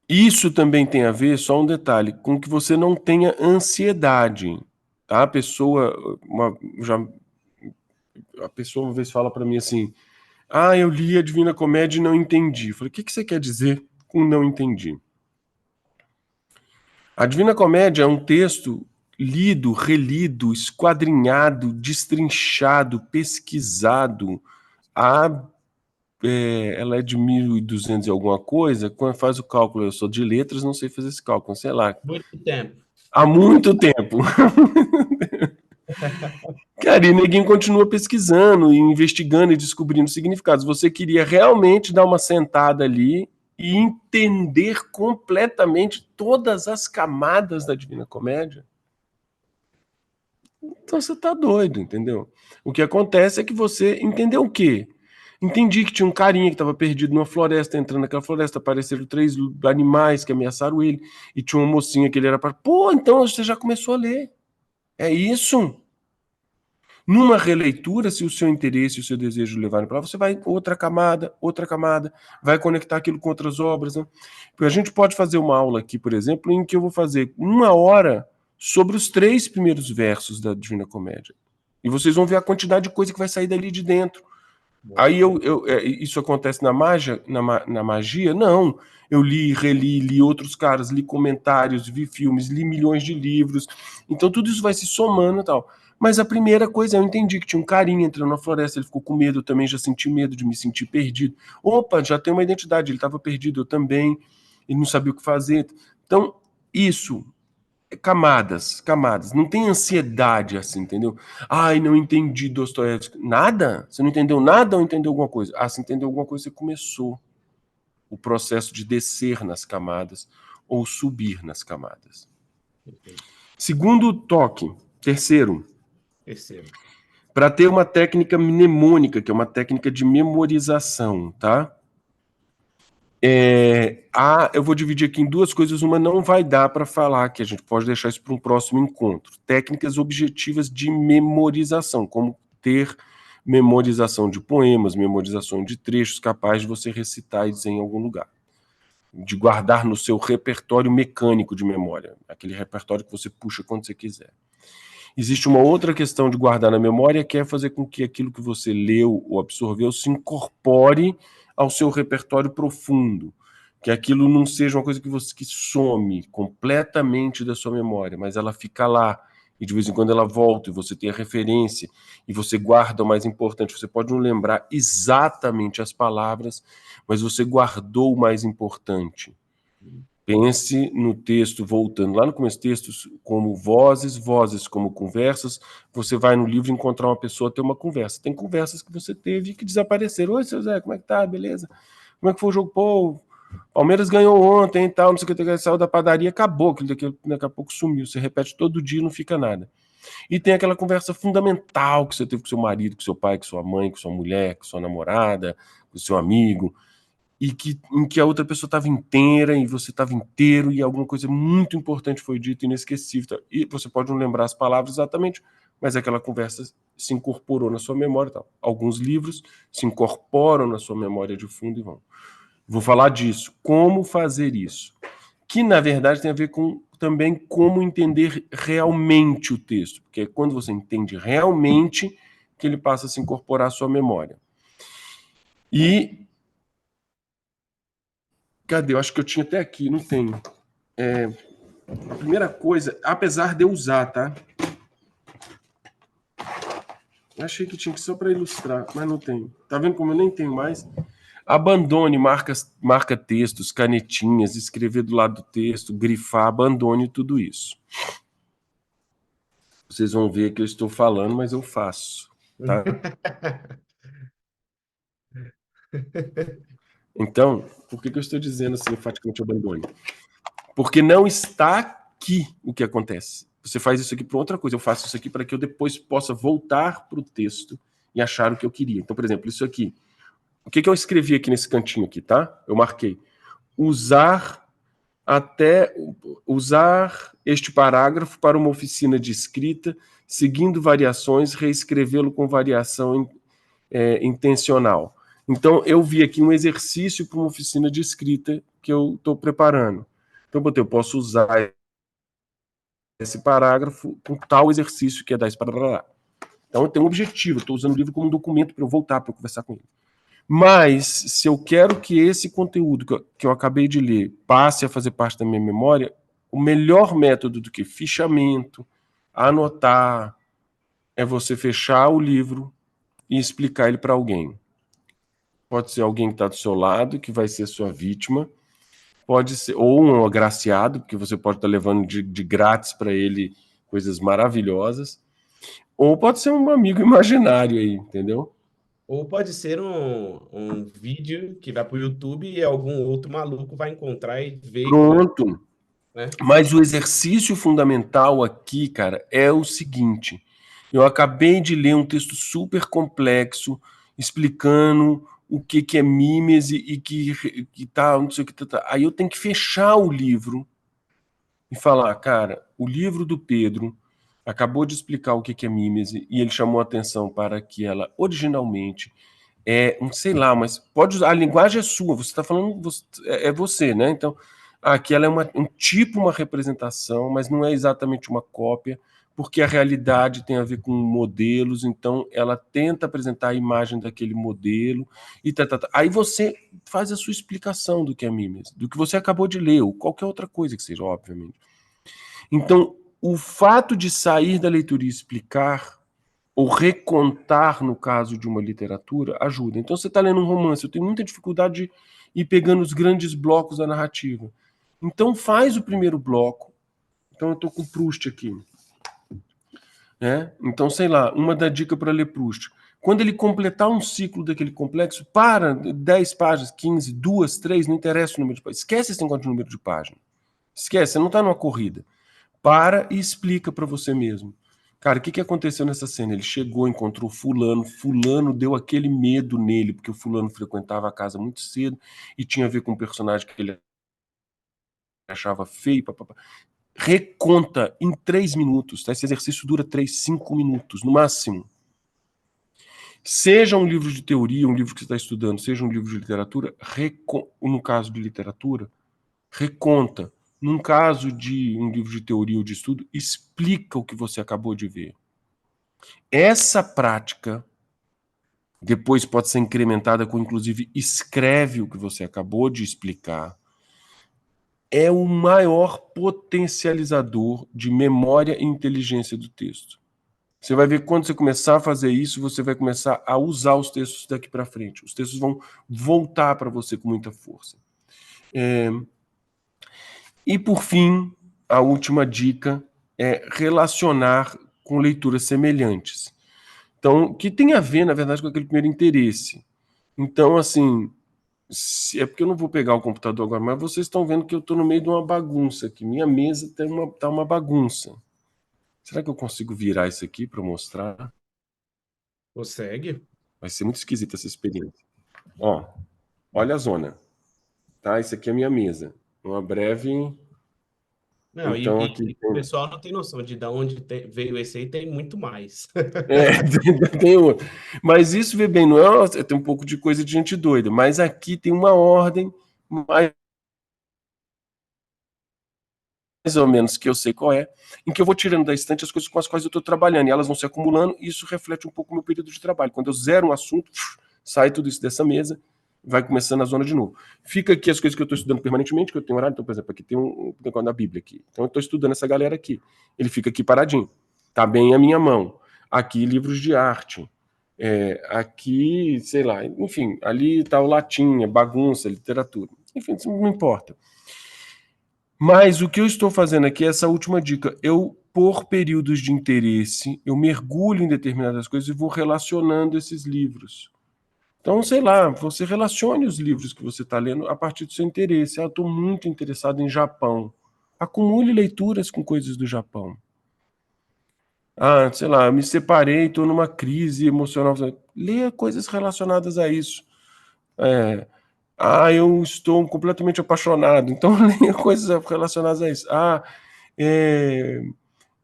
Isso também tem a ver, só um detalhe, com que você não tenha ansiedade. Tá? A pessoa uma vez fala para mim assim, eu li a Divina Comédia e não entendi. Eu falei, o que você quer dizer com não entendi? A Divina Comédia é um texto lido, relido, esquadrinhado, destrinchado, pesquisado. Ela é de 1200 e alguma coisa. Quando faz o cálculo, eu sou de letras, não sei fazer esse cálculo, sei lá. Muito tempo. Há muito tempo. Cara, e ninguém continua pesquisando, e investigando e descobrindo significados. Você queria realmente dar uma sentada ali e entender completamente todas as camadas da Divina Comédia? Então você tá doido, entendeu? O que acontece é que você entendeu o quê? Entendi que tinha um carinha que estava perdido numa floresta, entrando naquela floresta, apareceram 3 animais que ameaçaram ele, e tinha uma mocinha que ele era para... Pô, então você já começou a ler. É isso. Numa releitura, se o seu interesse e o seu desejo levarem para lá, você vai outra camada, vai conectar aquilo com outras obras. Né? Porque a gente pode fazer uma aula aqui, por exemplo, em que eu vou fazer 1 hora sobre os 3 primeiros versos da Divina Comédia. E vocês vão ver a quantidade de coisa que vai sair dali de dentro. Aí isso acontece na magia? Não. Eu li outros caras, li comentários, vi filmes, li milhões de livros. Então tudo isso vai se somando e tal. Mas a primeira coisa, eu entendi que tinha um carinha entrando na floresta, ele ficou com medo, eu também já senti medo de me sentir perdido. Opa, já tem uma identidade, ele estava perdido, eu também, ele não sabia o que fazer. Então, isso, camadas. Não tem ansiedade assim, entendeu? Não entendi Dostoiévski. Nada? Você não entendeu nada ou entendeu alguma coisa? Se entendeu alguma coisa, você começou o processo de descer nas camadas ou subir nas camadas. Segundo toque. Terceiro. Para ter uma técnica mnemônica, que é uma técnica de memorização, tá? Eu vou dividir aqui em duas coisas. Uma não vai dar para falar, que a gente pode deixar isso para um próximo encontro. Técnicas objetivas de memorização, como ter memorização de poemas, memorização de trechos capazes de você recitar e dizer em algum lugar. De guardar no seu repertório mecânico de memória, aquele repertório que você puxa quando você quiser. Existe uma outra questão de guardar na memória, que é fazer com que aquilo que você leu ou absorveu se incorpore ao seu repertório profundo, que aquilo não seja uma coisa que some completamente da sua memória, mas ela fica lá, e de vez em quando ela volta, e você tem a referência, e você guarda o mais importante. Você pode não lembrar exatamente as palavras, mas você guardou o mais importante. Pense no texto, voltando lá no começo do texto, como vozes, vozes como conversas. Você vai no livro encontrar uma pessoa, ter uma conversa. Tem conversas que você teve que desapareceram. Oi, seu Zé, como é que tá? Beleza? Como é que foi o jogo? Pô, Palmeiras ganhou ontem e tal, não sei o que, saiu da padaria, acabou, que daqui a pouco sumiu. Você repete todo dia e não fica nada. E tem aquela conversa fundamental que você teve com seu marido, com seu pai, com sua mãe, com sua mulher, com sua namorada, com seu amigo, em que a outra pessoa estava inteira e você estava inteiro e alguma coisa muito importante foi dita, inesquecível. E você pode não lembrar as palavras exatamente, mas aquela conversa se incorporou na sua memória. Tal. Alguns livros se incorporam na sua memória de fundo e vão. Vou falar disso. Como fazer isso? Que, na verdade, tem a ver com também como entender realmente o texto, porque é quando você entende realmente que ele passa a se incorporar à sua memória. E cadê? Eu acho que eu tinha até aqui, não tenho. A primeira coisa, apesar de eu usar, tá? Eu achei que tinha que só para ilustrar, mas não tenho. Tá vendo como eu nem tenho mais? Abandone marca textos, canetinhas, escrever do lado do texto, grifar, abandone tudo isso. Vocês vão ver que eu estou falando, mas eu faço, tá? Então, por que eu estou dizendo assim, enfaticamente abandone? Porque não está aqui o que acontece. Você faz isso aqui para outra coisa, eu faço isso aqui para que eu depois possa voltar para o texto e achar o que eu queria. Então, por exemplo, isso aqui. O que eu escrevi aqui nesse cantinho aqui, tá? Eu marquei. Usar este parágrafo para uma oficina de escrita, seguindo variações, reescrevê-lo com variação intencional. Então, eu vi aqui um exercício para uma oficina de escrita que eu estou preparando. Então, eu posso usar esse parágrafo com tal exercício que é dar esse parágrafo. Então, eu tenho um objetivo, estou usando o livro como um documento para eu voltar, para eu conversar com ele. Mas, se eu quero que esse conteúdo que eu acabei de ler passe a fazer parte da minha memória, o melhor método do que fichamento, anotar, é você fechar o livro e explicar ele para alguém. Pode ser alguém que está do seu lado, que vai ser sua vítima, pode ser, ou um agraciado, porque você pode estar levando de grátis para ele coisas maravilhosas, ou pode ser um amigo imaginário aí, entendeu? Ou pode ser um vídeo que vai para o YouTube e algum outro maluco vai encontrar e ver. Pronto. Né? Mas o exercício fundamental aqui, cara, é o seguinte. Eu acabei de ler um texto super complexo explicando o que é mímese e que tal, não sei o que tá. Aí eu tenho que fechar o livro e falar, cara, o livro do Pedro acabou de explicar o que é mímese e ele chamou a atenção para que ela originalmente sei lá, mas pode usar, a linguagem é sua, você está falando, é você, né? Então, aqui ela é uma representação, mas não é exatamente uma cópia, porque a realidade tem a ver com modelos, então ela tenta apresentar a imagem daquele modelo, e aí você faz a sua explicação do que é mímese, do que você acabou de ler, ou qualquer outra coisa que seja, obviamente. Então, o fato de sair da leitura e explicar ou recontar, no caso de uma literatura, ajuda. Então, você está lendo um romance, eu tenho muita dificuldade de ir pegando os grandes blocos da narrativa. Então, faz o primeiro bloco. Então, eu estou com Proust aqui. Então, sei lá, uma da dica para ler Proust. Quando ele completar um ciclo daquele complexo, para 10 páginas, 15, 2, 3, não interessa o número de páginas. Esquece esse negócio de número de página. Esquece, você não está numa corrida. Para e explica para você mesmo. Cara, o que que aconteceu nessa cena? Ele chegou, encontrou fulano deu aquele medo nele, porque o fulano frequentava a casa muito cedo e tinha a ver com um personagem que ele achava feio, papapá. Reconta em 3 minutos, tá? Esse exercício dura 3, 5 minutos, no máximo. Seja um livro de teoria, um livro que você está estudando, seja um livro de literatura, no caso de literatura, reconta. Num caso de um livro de teoria ou de estudo, explica o que você acabou de ver. Essa prática depois pode ser incrementada com, inclusive, escreve o que você acabou de explicar. É o maior potencializador de memória e inteligência do texto. Você vai ver que quando você começar a fazer isso, você vai começar a usar os textos daqui para frente. Os textos vão voltar para você com muita força. E, por fim, a última dica é relacionar com leituras semelhantes. Então, que tem a ver, na verdade, com aquele primeiro interesse. Então, assim, é porque eu não vou pegar o computador agora, mas vocês estão vendo que eu estou no meio de uma bagunça aqui. Minha mesa tá uma bagunça. Será que eu consigo virar isso aqui para mostrar? Consegue? Vai ser muito esquisita essa experiência. Ó, olha a zona. Tá? Isso aqui é a minha mesa. Uma breve. Não, Então, aqui e o pessoal não tem noção de onde veio esse aí, tem muito mais. tem outro. Mas isso, vê bem, não é. Tem um pouco de coisa de gente doida, mas aqui tem uma ordem mais ou menos que eu sei qual é, em que eu vou tirando da estante as coisas com as quais eu estou trabalhando, e elas vão se acumulando, e isso reflete um pouco o meu período de trabalho. Quando eu zero um assunto, sai tudo isso dessa mesa, vai começando a zona de novo. Fica aqui as coisas que eu estou estudando permanentemente, que eu tenho horário. Então, por exemplo, aqui tem um negócio da Bíblia aqui. Então eu estou estudando essa galera aqui. Ele fica aqui paradinho. Tá bem a minha mão. Aqui livros de arte. Aqui, sei lá, enfim, ali está o latim, bagunça, literatura. Enfim, isso não importa. Mas o que eu estou fazendo aqui é essa última dica. Eu, por períodos de interesse, eu mergulho em determinadas coisas e vou relacionando esses livros. Então, sei lá, você relacione os livros que você está lendo a partir do seu interesse. Eu estou muito interessado em Japão. Acumule leituras com coisas do Japão. Sei lá, me separei, estou numa crise emocional. Leia coisas relacionadas a isso. Eu estou completamente apaixonado. Então, leia coisas relacionadas a isso.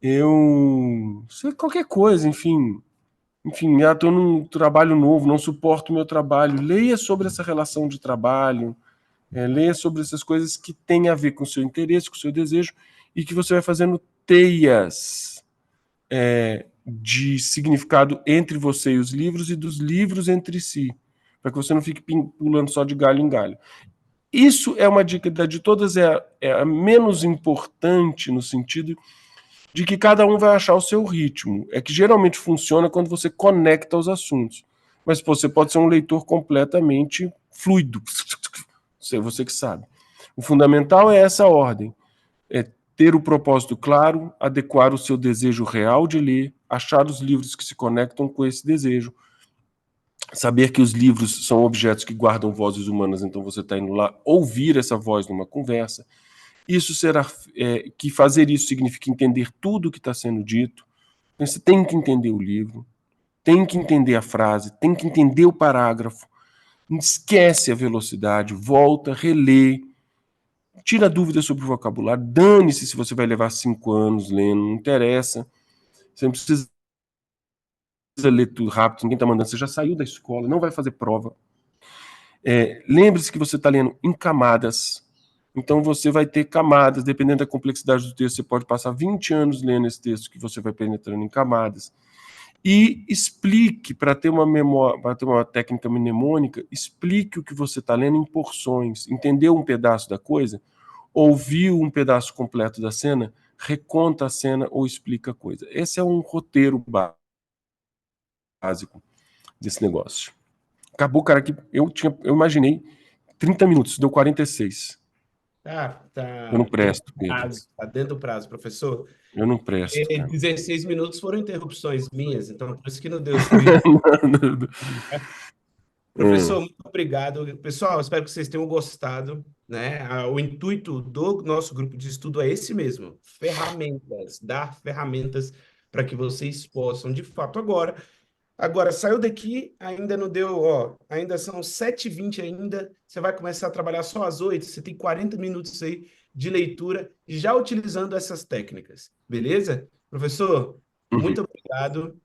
Eu sei qualquer coisa, enfim, estou num trabalho novo, não suporto o meu trabalho. Leia sobre essa relação de trabalho, leia sobre essas coisas que têm a ver com o seu interesse, com o seu desejo, e que você vai fazendo teias de significado entre você e os livros, e dos livros entre si, para que você não fique pulando só de galho em galho. Isso é uma dica de todas, é a menos importante no sentido de que cada um vai achar o seu ritmo. É que geralmente funciona quando você conecta os assuntos. Mas você pode ser um leitor completamente fluido. Você que sabe. O fundamental é essa ordem. É ter o propósito claro, adequar o seu desejo real de ler, achar os livros que se conectam com esse desejo, saber que os livros são objetos que guardam vozes humanas, então você está indo lá ouvir essa voz numa conversa. Isso será que fazer isso significa entender tudo o que está sendo dito. Você tem que entender o livro, tem que entender a frase, tem que entender o parágrafo. Esquece a velocidade, volta, relê, tira dúvidas sobre o vocabulário, dane-se se você vai levar 5 anos lendo, não interessa. Você não precisa ler tudo rápido, ninguém está mandando, você já saiu da escola, não vai fazer prova. Lembre-se que você está lendo em camadas. Então você vai ter camadas, dependendo da complexidade do texto, você pode passar 20 anos lendo esse texto que você vai penetrando em camadas. E explique, para ter uma memória, para ter uma técnica mnemônica, explique o que você está lendo em porções. Entendeu um pedaço da coisa? Ouviu um pedaço completo da cena? Reconta a cena ou explica a coisa. Esse é um roteiro básico desse negócio. Acabou, cara, que eu imaginei 30 minutos, deu 46. Eu não presto, Pedro. Tá dentro do prazo, professor. Eu não presto, cara. 16 minutos foram interrupções minhas, então por isso que não deu. Professor, muito obrigado. Pessoal, espero que vocês tenham gostado, né? O intuito do nosso grupo de estudo é esse mesmo: ferramentas, dar ferramentas para que vocês possam, de fato, Agora, saiu daqui, ainda não deu, ó, ainda são 7h20 ainda, você vai começar a trabalhar só às 8h, você tem 40 minutos aí de leitura, já utilizando essas técnicas, beleza? Professor, Uhum. muito obrigado.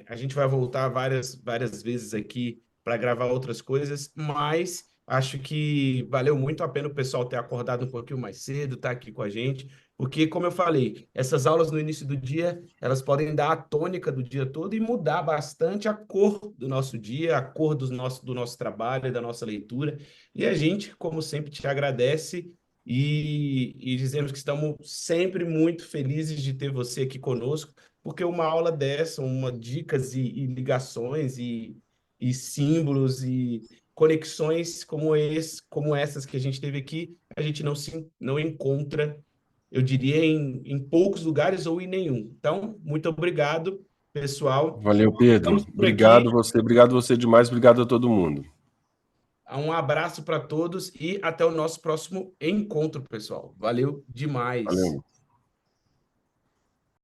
A gente vai voltar várias vezes aqui para gravar outras coisas, mas acho que valeu muito a pena o pessoal ter acordado um pouquinho mais cedo, estar aqui com a gente, porque, como eu falei, essas aulas no início do dia, elas podem dar a tônica do dia todo e mudar bastante a cor do nosso dia, a cor do nosso trabalho e da nossa leitura. E a gente, como sempre, te agradece e dizemos que estamos sempre muito felizes de ter você aqui conosco, porque uma aula dessa, dicas e ligações e símbolos e conexões como essas que a gente teve aqui, a gente não encontra, eu diria, em poucos lugares ou em nenhum. Então, muito obrigado, pessoal. Valeu, Pedro. Estamos por aqui. Obrigado você demais, obrigado a todo mundo. Um abraço para todos e até o nosso próximo encontro, pessoal. Valeu demais. Valeu.